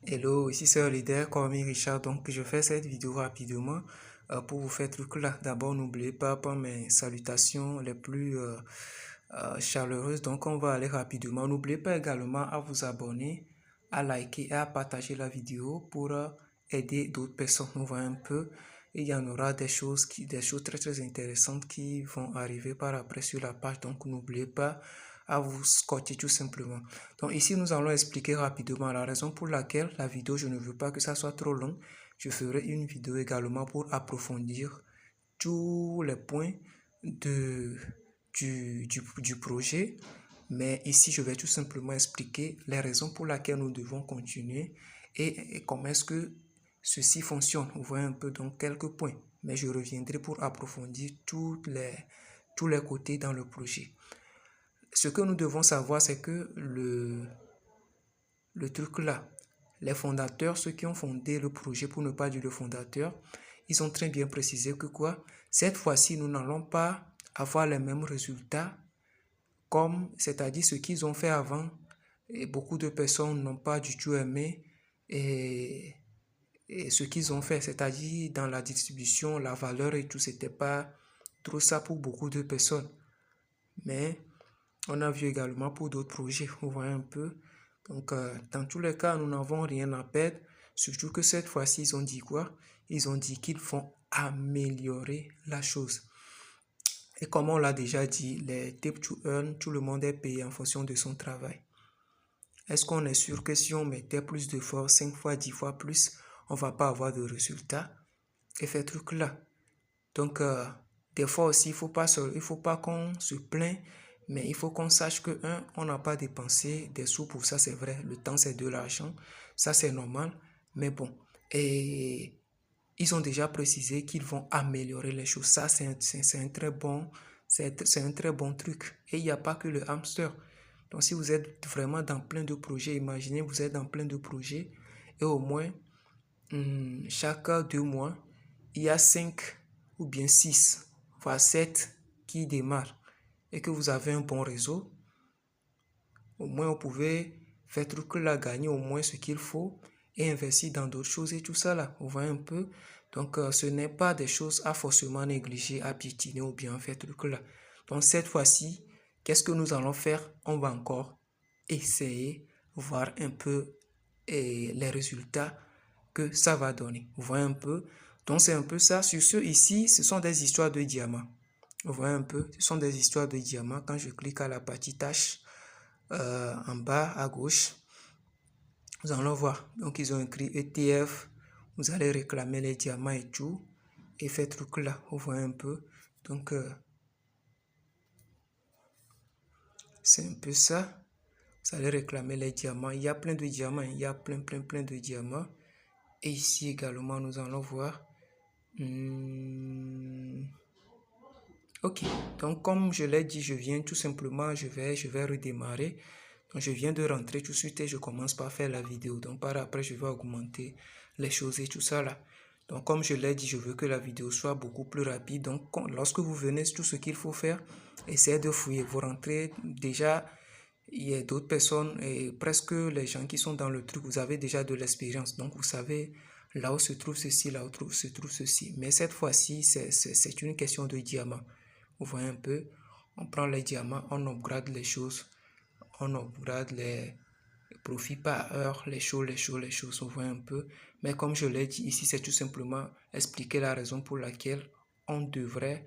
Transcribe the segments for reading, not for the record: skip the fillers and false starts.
Hello, ici c'est Leader comme Richard. Donc, je fais cette vidéo rapidement pour vous faire truc là. D'abord, n'oubliez pas mes salutations les plus chaleureuses. Donc, on va aller rapidement. N'oubliez pas également à vous abonner, à liker et à partager la vidéo pour aider d'autres personnes. On voit un peu. Et il y en aura des choses très intéressantes qui vont arriver par après sur la page. Donc, n'oubliez pas à vous scotcher tout simplement. Donc ici, nous allons expliquer rapidement la raison pour laquelle la vidéo, je ne veux pas que ça soit trop long. Je ferai une vidéo également pour approfondir tous les points du projet. Mais ici, je vais tout simplement expliquer les raisons pour lesquelles nous devons continuer et comment est-ce que ceci fonctionne. Vous voyez un peu donc quelques points. Mais je reviendrai pour approfondir tous les côtés dans le projet. Ce que nous devons savoir, c'est que le truc là, les fondateurs, ceux qui ont fondé le projet, pour ne pas dire le fondateur, ils ont très bien précisé que quoi, cette fois-ci, nous n'allons pas avoir les mêmes résultats comme, c'est-à-dire ce qu'ils ont fait avant. Et beaucoup de personnes n'ont pas du tout aimé et ce qu'ils ont fait, c'est-à-dire dans la distribution, la valeur et tout, c'était pas trop ça pour beaucoup de personnes. Mais on a vu également pour d'autres projets, vous voyez un peu. Donc, dans tous les cas, nous n'avons rien à perdre. Surtout que cette fois-ci, ils ont dit quoi? Ils ont dit qu'ils vont améliorer la chose. Et comme on l'a déjà dit, les tip to earn, tout le monde est payé en fonction de son travail. Est-ce qu'on est sûr que si on mettait plus de force, 5 fois, 10 fois plus, on ne va pas avoir de résultats? Et fait truc là. Donc, des fois aussi, il ne faut pas qu'on se plaigne, mais il faut qu'on sache que, on n'a pas dépensé des sous pour ça, c'est vrai. Le temps, c'est de l'argent. Ça, c'est normal. Mais bon, et ils ont déjà précisé qu'ils vont améliorer les choses. Ça, c'est un très bon truc. Et il n'y a pas que le hamster. Donc, si vous êtes vraiment dans plein de projets, imaginez, vous êtes dans plein de projets et au moins, chaque 2 mois, il y a 5 ou bien 6, voire 7 qui démarrent et que vous avez un bon réseau, au moins vous pouvez faire truc là, gagner au moins ce qu'il faut et investir dans d'autres choses et tout ça là, vous voyez un peu. Donc ce n'est pas des choses à forcément négliger, à piétiner ou bien faire truc là. Donc cette fois-ci, qu'est-ce que nous allons faire? On va encore essayer, voir un peu les résultats que ça va donner. Vous voyez un peu? Donc c'est un peu ça. Sur ce, ici, ce sont des histoires de diamants. Vous voyez un peu? Ce sont des histoires de diamants. Quand je clique à la partie tâche, en bas à gauche, vous allez voir. Donc ils ont écrit ETF. Vous allez réclamer les diamants et tout. Et faire truc là. Vous voyez un peu? Donc c'est un peu ça. Vous allez réclamer les diamants. Il y a plein de diamants. Il y a plein de diamants. Et ici également, nous allons voir. Ok, donc comme je l'ai dit, je viens tout simplement, je vais redémarrer. Donc je viens de rentrer tout de suite et je commence par faire la vidéo. Donc par après, je vais augmenter les choses et tout ça là. Donc comme je l'ai dit, je veux que la vidéo soit beaucoup plus rapide. Donc lorsque vous venez, tout ce qu'il faut faire, essayez de fouiller. Vous rentrez déjà, il y a d'autres personnes et presque les gens qui sont dans le truc, vous avez déjà de l'expérience. Donc vous savez là où se trouve ceci, là où se trouve ceci. Mais cette fois-ci, c'est une question de diamant. Vous voyez un peu, on prend les diamants, on upgrade les choses, on upgrade les profits par heure, les choses, vous voyez un peu. Mais comme je l'ai dit ici, c'est tout simplement expliquer la raison pour laquelle on devrait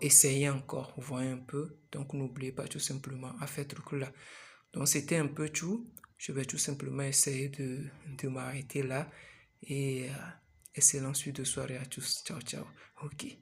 essayer encore, vous voyez un peu. Donc n'oubliez pas tout simplement à faire ce truc là. Donc c'était un peu tout. Je vais tout simplement essayer de m'arrêter là. Et excellente suite de soirée à tous. Ciao, ciao. Ok.